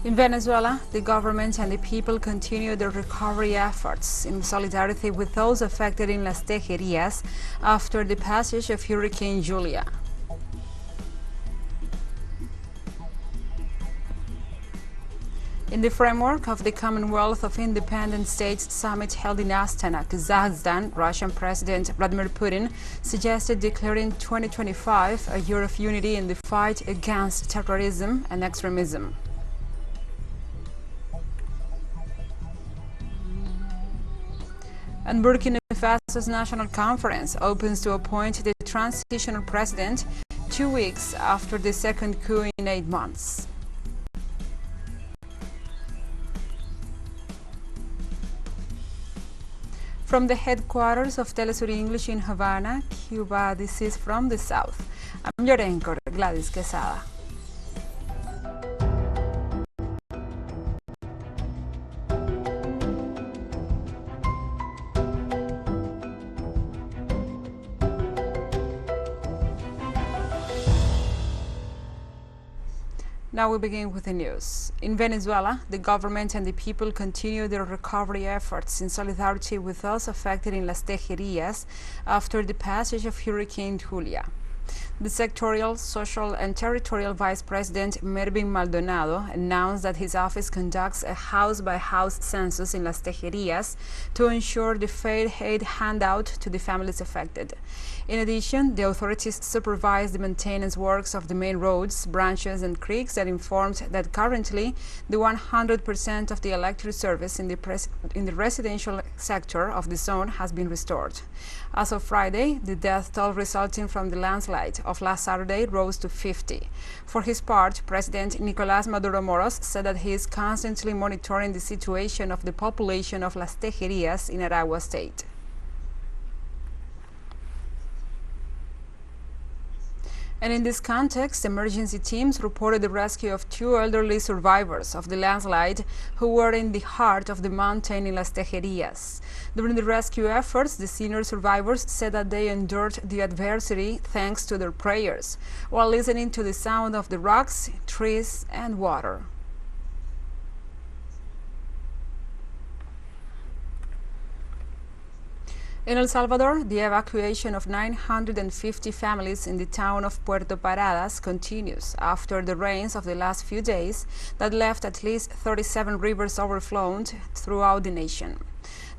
In Venezuela, the government and the people continue their recovery efforts in solidarity with those affected in Las Tejerias after the passage of Hurricane Julia. In the framework of the Commonwealth of Independent States summit held in Astana, Kazakhstan, Russian President Vladimir Putin suggested declaring 2025 a year of unity in the fight against terrorism and extremism. And Burkina Faso's National Conference opens to appoint the transitional president 2 weeks after the second coup in 8 months. From the headquarters of TeleSUR English in Havana, Cuba, this is From the South. I'm your anchor, Gladys Quesada. Now we begin with the news. In Venezuela, the government and the people continue their recovery efforts in solidarity with those affected in Las Tejerias after the passage of Hurricane Julia. The sectorial, social, and territorial Vice President Mervin Maldonado announced that his office conducts a house-by-house census in Las Tejerias to ensure the fair aid handout to the families affected. In addition, the authorities supervise the maintenance works of the main roads, branches, and creeks and informed that currently the 100% of the electric service in the residential sector of the zone has been restored. As of Friday, the death toll resulting from the landslide of last Saturday rose to 50. For his part, President Nicolás Maduro Moros said that he is constantly monitoring the situation of the population of Las Tejerias in Aragua State. And in this context, emergency teams reported the rescue of 2 elderly survivors of the landslide who were in the heart of the mountain in Las Tejerias. During the rescue efforts, the senior survivors said that they endured the adversity thanks to their prayers, while listening to the sound of the rocks, trees, and water. In El Salvador, the evacuation of 950 families in the town of Puerto Paradas continues after the rains of the last few days that left at least 37 rivers overflowed throughout the nation.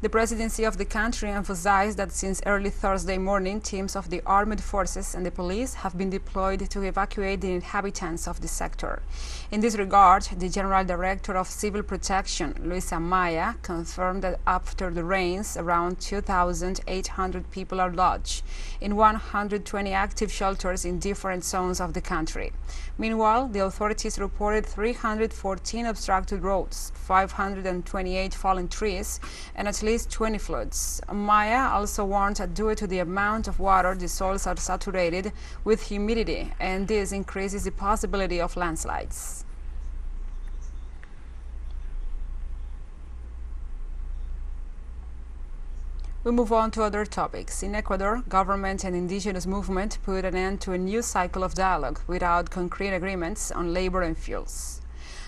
The presidency of the country emphasized that since early Thursday morning, teams of the armed forces and the police have been deployed to evacuate the inhabitants of the sector. In this regard, the General Director of Civil Protection, Luisa Maya, confirmed that after the rains, around 2,800 people are lodged in 120 active shelters in different zones of the country. Meanwhile, the authorities reported 314 obstructed roads, 528 fallen trees, and at least 20 floods. Maya also warned that due to the amount of water, the soils are saturated with humidity, and this increases the possibility of landslides. We move on to other topics. In Ecuador, government and indigenous movement put an end to a new cycle of dialogue without concrete agreements on labor and fuels.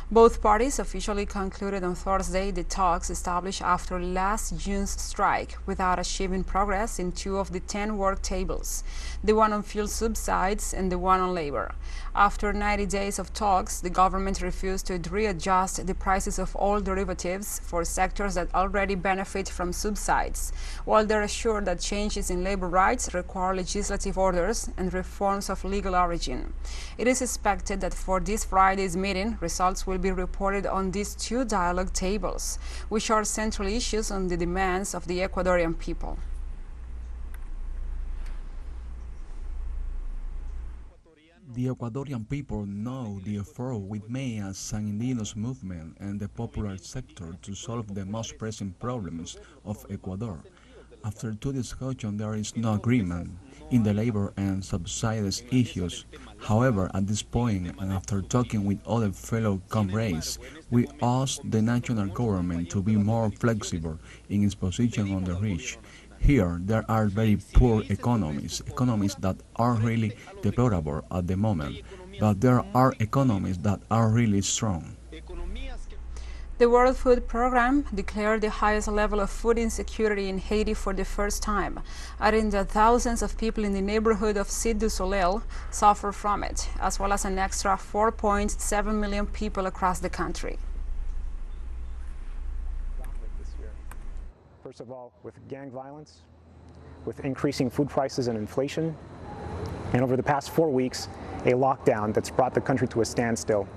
Both parties officially concluded on Thursday the talks established after last June's strike without achieving progress in 2 of the 10 work tables, the one on fuel subsidies and the one on labor. After 90 days of talks, the government refused to readjust the prices of all derivatives for sectors that already benefit from subsidies, while they're assured that changes in labor rights require legislative orders and reforms of legal origin. It is expected that for this Friday's meeting, results will be reported on these 2 dialogue tables, which are central issues on the demands of the Ecuadorian people. The Ecuadorian people know the effort we made as an indigenous movement and the popular sector to solve the most pressing problems of Ecuador. After 2 discussions, there is no agreement in the labor and subsidies issues. However, at this point, and after talking with other fellow comrades, we asked the national government to be more flexible in its position on the reach. Here, there are very poor economies that are really deplorable at the moment, but there are economies that are really strong. The World Food Programme declared the highest level of food insecurity in Haiti for the first time, adding that thousands of people in the neighborhood of Cité du Soleil suffer from it, as well as an extra 4.7 million people across the country. First of all, with gang violence, with increasing food prices and inflation, and over the past 4 weeks, a lockdown that's brought the country to a standstill.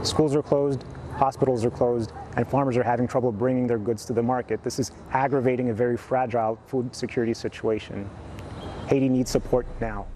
Schools are closed, hospitals are closed, and farmers are having trouble bringing their goods to the market. This is aggravating a very fragile food security situation. Haiti needs support now.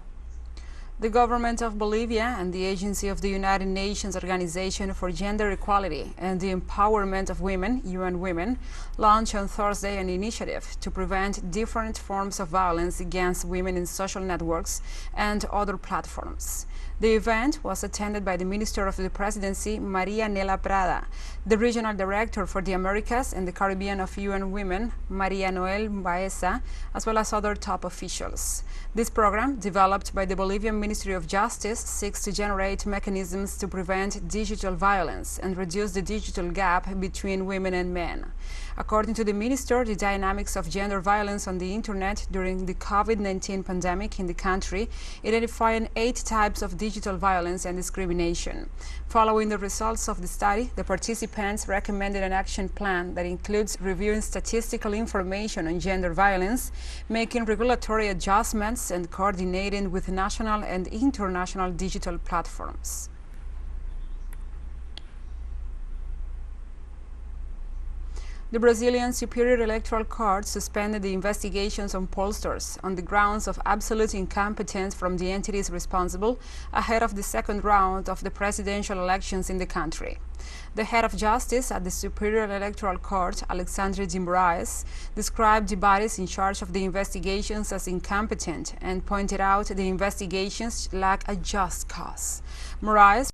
The government of Bolivia and the Agency of the United Nations Organization for Gender Equality and the Empowerment of Women, UN Women, launched on Thursday an initiative to prevent different forms of violence against women in social networks and other platforms. The event was attended by the Minister of the Presidency, Maria Nela Prada, the Regional Director for the Americas and the Caribbean of UN Women, Maria Noel Baeza, as well as other top officials. This program, developed by the Bolivian Ministry of Justice, seeks to generate mechanisms to prevent digital violence and reduce the digital gap between women and men. According to the minister, the dynamics of gender violence on the internet during the COVID-19 pandemic in the country identified 8 types of digital violence and discrimination. Following the results of the study, the participants recommended an action plan that includes reviewing statistical information on gender violence, making regulatory adjustments, and coordinating with national and international digital platforms. The Brazilian Superior Electoral Court suspended the investigations on pollsters on the grounds of absolute incompetence from the entities responsible ahead of the second round of the presidential elections in the country. The head of justice at the Superior Electoral Court, Alexandre de Moraes, described the bodies in charge of the investigations as incompetent and pointed out the investigations lack a just cause. Moraes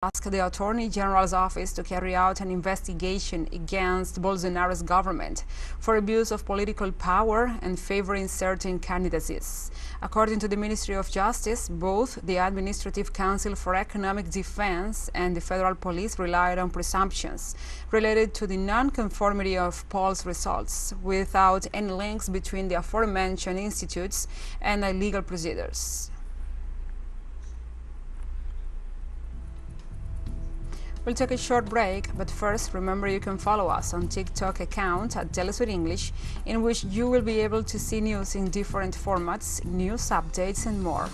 asked the Attorney General's office to carry out an investigation against Bolsonaro's government for abuse of political power and favoring certain candidacies. According to the Ministry of Justice, both the Administrative Council for Economic Defense and the Federal Police relied on presumptions related to the non-conformity of polls results without any links between the aforementioned institutes and legal procedures. We'll take a short break, but first remember you can follow us on TikTok account at TeleSUR English, in which you will be able to see news in different formats, news updates and more.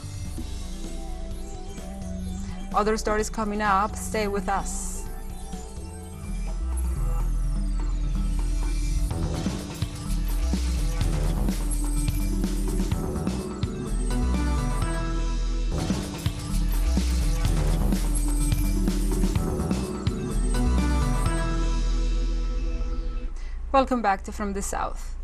Other stories coming up, stay with us. Welcome back to From the South.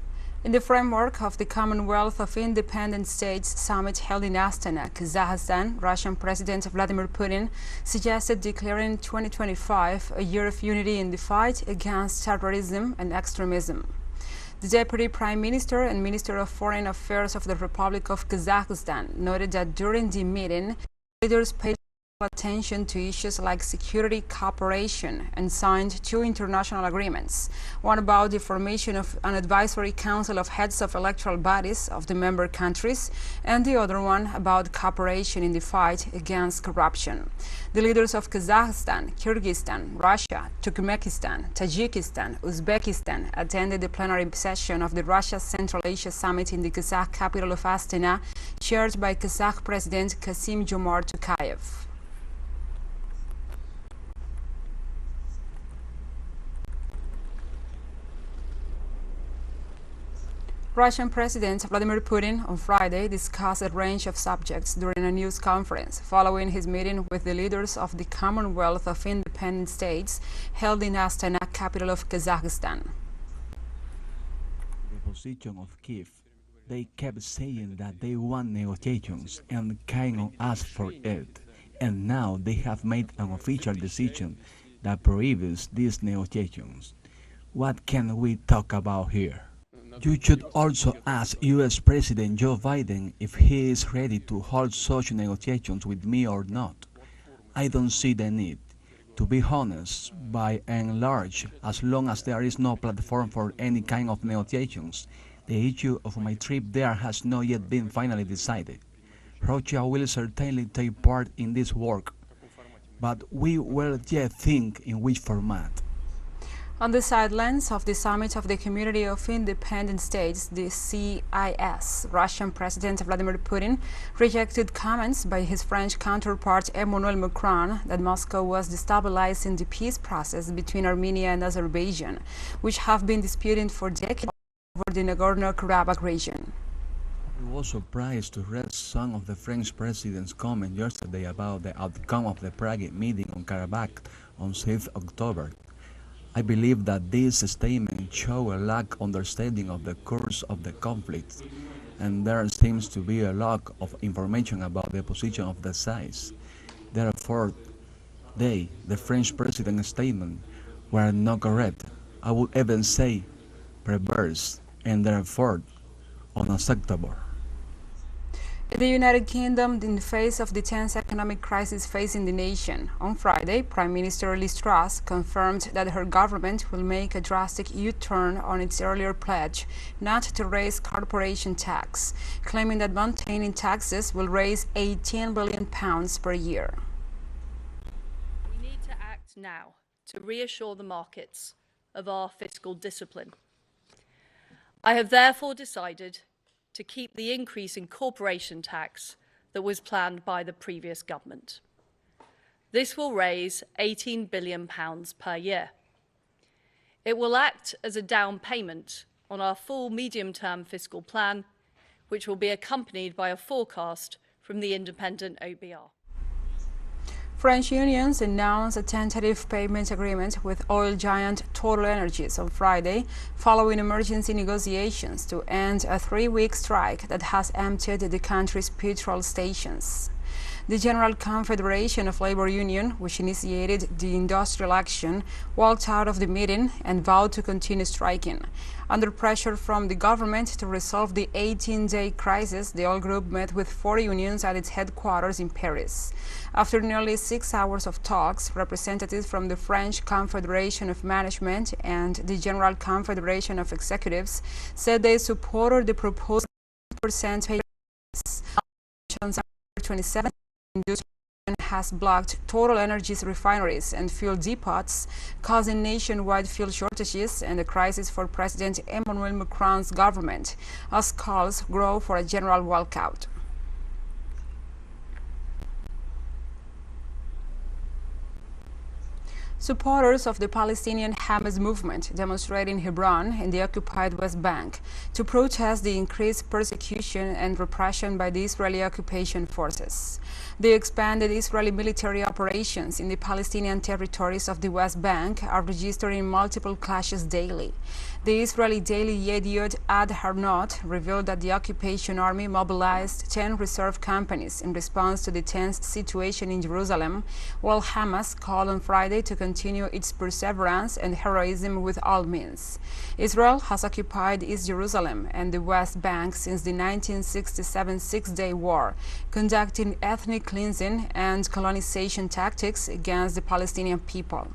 In the framework of the Commonwealth of Independent States summit held in Astana, Kazakhstan, Russian President Vladimir Putin suggested declaring 2025 a year of unity in the fight against terrorism and extremism. The Deputy Prime Minister and Minister of Foreign Affairs of the Republic of Kazakhstan noted that during the meeting, leaders paid attention to issues like security cooperation and signed 2 international agreements, one about the formation of an advisory council of heads of electoral bodies of the member countries, and the other one about cooperation in the fight against corruption. The leaders of Kazakhstan, Kyrgyzstan, Russia, Turkmenistan, Tajikistan, Uzbekistan attended the plenary session of the Russia Central Asia Summit in the Kazakh capital of Astana, chaired by Kazakh President Kassym-Jomart Tokayev. Russian President Vladimir Putin on Friday discussed a range of subjects during a news conference following his meeting with the leaders of the Commonwealth of Independent States held in Astana, capital of Kazakhstan. The position of Kiev, they kept saying that they want negotiations and kind of asked for it, and now they have made an official decision that prohibits these negotiations. What can we talk about here? You should also ask U.S. President Joe Biden if he is ready to hold such negotiations with me or not. I don't see the need. To be honest, by and large, as long as there is no platform for any kind of negotiations, the issue of my trip there has not yet been finally decided. Russia will certainly take part in this work, but we will yet think in which format. On the sidelines of the summit of the Community of Independent States, the CIS, Russian President Vladimir Putin rejected comments by his French counterpart Emmanuel Macron that Moscow was destabilizing the peace process between Armenia and Azerbaijan, which have been disputing for decades over the Nagorno-Karabakh region. I was surprised to read some of the French president's comments yesterday about the outcome of the Prague meeting on Karabakh on 6 October. I believe that this statement shows a lack of understanding of the course of the conflict, and there seems to be a lack of information about the position of the sides. Therefore, the French president's statement, were not correct. I would even say perverse, and therefore unacceptable. In the United Kingdom, in the face of the tense economic crisis facing the nation, on Friday, Prime Minister Liz Truss confirmed that her government will make a drastic U-turn on its earlier pledge not to raise corporation tax, claiming that maintaining taxes will raise £18 billion per year. We need to act now to reassure the markets of our fiscal discipline. I have therefore decided to keep the increase in corporation tax that was planned by the previous government. This will raise £18 billion per year. It will act as a down payment on our full medium-term fiscal plan, which will be accompanied by a forecast from the independent OBR. French unions announced a tentative payment agreement with oil giant TotalEnergies on Friday, following emergency negotiations to end a 3-week strike that has emptied the country's petrol stations. The General Confederation of Labor Union, which initiated the industrial action, walked out of the meeting and vowed to continue striking. Under pressure from the government to resolve the 18-day crisis, the oil group met with 4 unions at its headquarters in Paris. After nearly 6 hours of talks, representatives from the French Confederation of Management and the General Confederation of Executives said they supported the proposed 10% pay raise. 27 industry has blocked TotalEnergies refineries and fuel depots, causing nationwide fuel shortages and a crisis for President Emmanuel Macron's government, as calls grow for a general walkout. Supporters of the Palestinian Hamas movement demonstrate in Hebron in the occupied West Bank to protest the increased persecution and repression by the Israeli occupation forces. The expanded Israeli military operations in the Palestinian territories of the West Bank are registering multiple clashes daily. The Israeli daily Yediot Ad Harnot revealed that the occupation army mobilized 10 reserve companies in response to the tense situation in Jerusalem, while Hamas called on Friday to continue its perseverance and heroism with all means. Israel has occupied East Jerusalem and the West Bank since the 1967 Six-Day War, conducting ethnic cleansing and colonization tactics against the Palestinian people.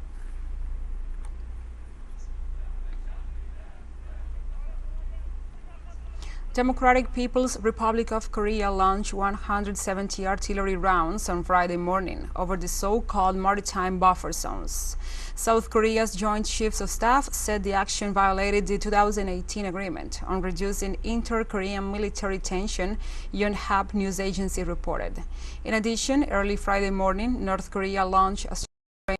Democratic People's Republic of Korea launched 170 artillery rounds on Friday morning over the so-called maritime buffer zones. South Korea's Joint Chiefs of Staff said the action violated the 2018 agreement on reducing inter-Korean military tension, Yonhap news agency reported. In addition, early Friday morning, North Korea launched a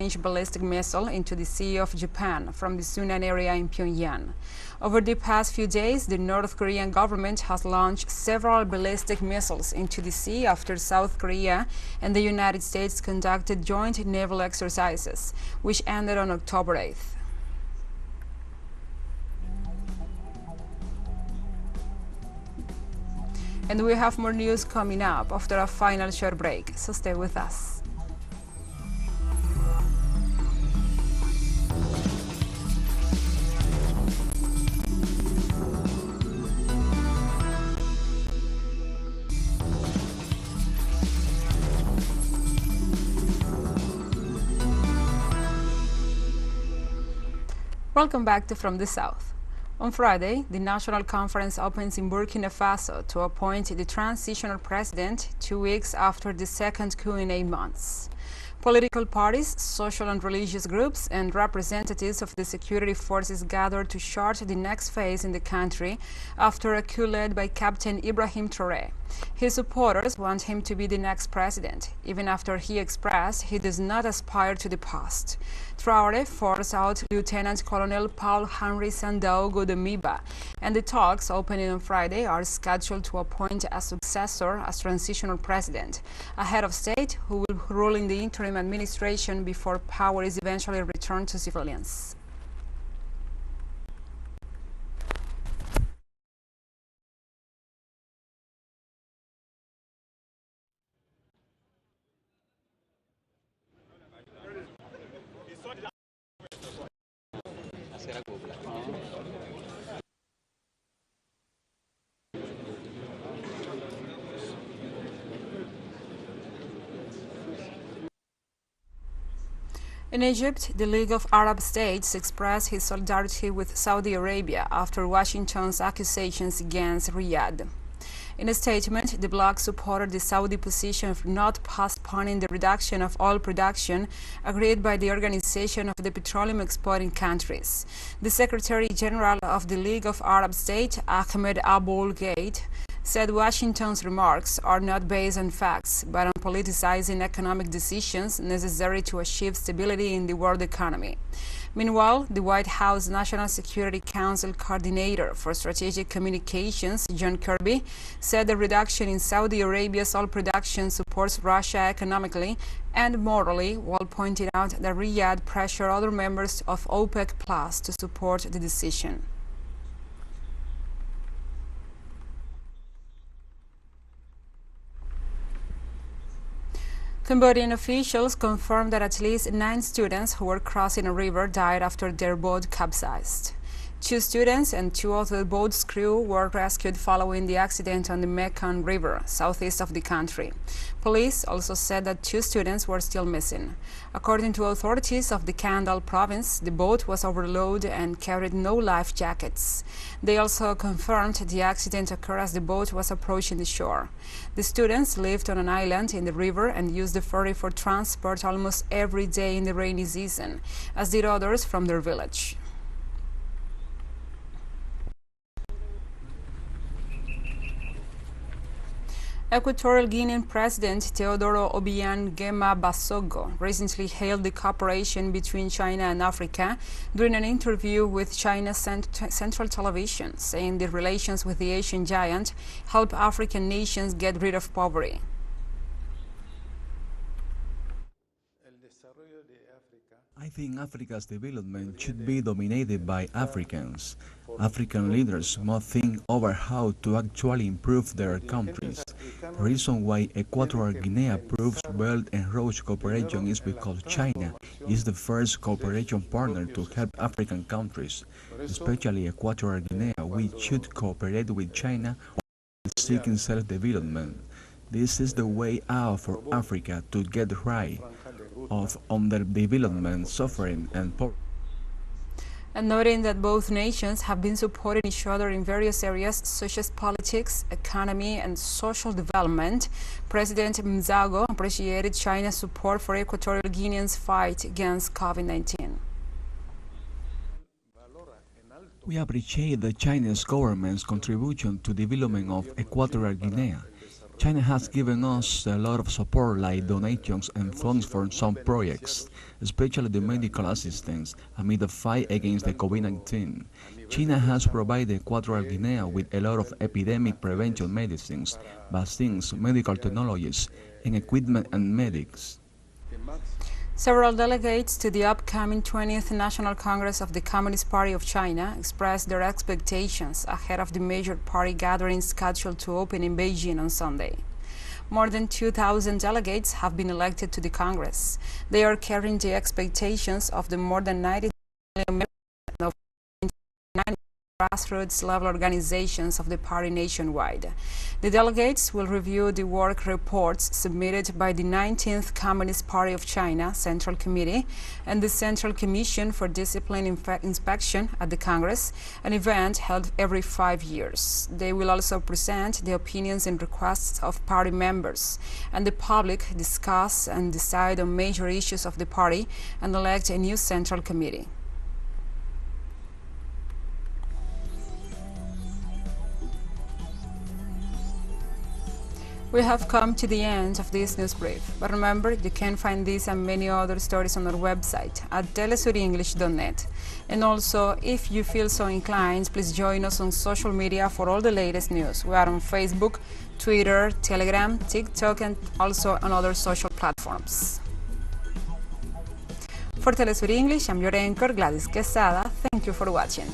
range ballistic missile into the Sea of Japan from the Sunan area in Pyongyang. Over the past few days, the North Korean government has launched several ballistic missiles into the sea after South Korea and the United States conducted joint naval exercises, which ended on October 8th. And we have more news coming up after a final short break, so stay with us. Welcome back to From the South. On Friday, the National Conference opens in Burkina Faso to appoint the transitional president 2 weeks after the second coup in 8 months. Political parties, social and religious groups, and representatives of the security forces gathered to chart the next phase in the country after a coup led by Captain Ibrahim Traoré. His supporters want him to be the next president, even after he expressed he does not aspire to the post. Traoré forced out Lieutenant Colonel Paul-Henri Sandaogo de Miba, and the talks opening on Friday are scheduled to appoint a successor as transitional president, a head of state who will rule in the interim administration before power is eventually returned to civilians. In Egypt, the League of Arab States expressed his solidarity with Saudi Arabia after Washington's accusations against Riyadh. In a statement, the bloc supported the Saudi position of not postponing the reduction of oil production agreed by the Organization of the Petroleum Exporting Countries. The Secretary General of the League of Arab States, Ahmed Aboul-Gheit, said Washington's remarks are not based on facts, but on politicizing economic decisions necessary to achieve stability in the world economy. Meanwhile, the White House National Security Council Coordinator for Strategic Communications, John Kirby, said the reduction in Saudi Arabia's oil production supports Russia economically and morally, while pointing out that Riyadh pressured other members of OPEC Plus to support the decision. Cambodian officials confirmed that at least 9 students who were crossing a river died after their boat capsized. 2 students and 2 of the boat's crew were rescued following the accident on the Mekong River, southeast of the country. Police also said that 2 students were still missing. According to authorities of the Kandal province, the boat was overloaded and carried no life jackets. They also confirmed the accident occurred as the boat was approaching the shore. The students lived on an island in the river and used the ferry for transport almost every day in the rainy season, as did others from their village. Equatorial Guinean President Teodoro Obiang Nguema Basogo recently hailed the cooperation between China and Africa during an interview with China's Central Television, saying the relations with the Asian giant help African nations get rid of poverty. I think Africa's development should be dominated by Africans. African leaders must think over how to actually improve their countries. The reason why Equatorial Guinea proves Belt and Road cooperation is because China is the first cooperation partner to help African countries, especially Equatorial Guinea. We should cooperate with China while seeking self-development. This is the way out for Africa to get rid of underdevelopment, suffering, and poverty. And noting that both nations have been supporting each other in various areas such as politics, economy, and social development, President Mzago appreciated China's support for Equatorial Guineans' fight against COVID-19. We appreciate the Chinese government's contribution to development of Equatorial Guinea. China has given us a lot of support like donations and funds for some projects, especially the medical assistance amid the fight against the COVID-19. China has provided Equatorial Guinea with a lot of epidemic prevention medicines, vaccines, medical technologies, and equipment and medics. Several delegates to the upcoming 20th National Congress of the Communist Party of China expressed their expectations ahead of the major party gathering scheduled to open in Beijing on Sunday. More than 2,000 delegates have been elected to the Congress. They are carrying the expectations of the more than 90 million members of grassroots level organizations of the party nationwide. The delegates will review the work reports submitted by the 19th Communist Party of China Central Committee and the Central Commission for Discipline Inspection at the Congress, an event held every 5 years. They will also present the opinions and requests of party members, and the public discuss and decide on major issues of the party and elect a new Central Committee. We have come to the end of this news brief, but remember, you can find this and many other stories on our website at telesurenglish.net. And also, if you feel so inclined, please join us on social media for all the latest news. We are on Facebook, Twitter, Telegram, TikTok, and also on other social platforms. For TeleSUR English, I'm your anchor, Gladys Quesada. Thank you for watching.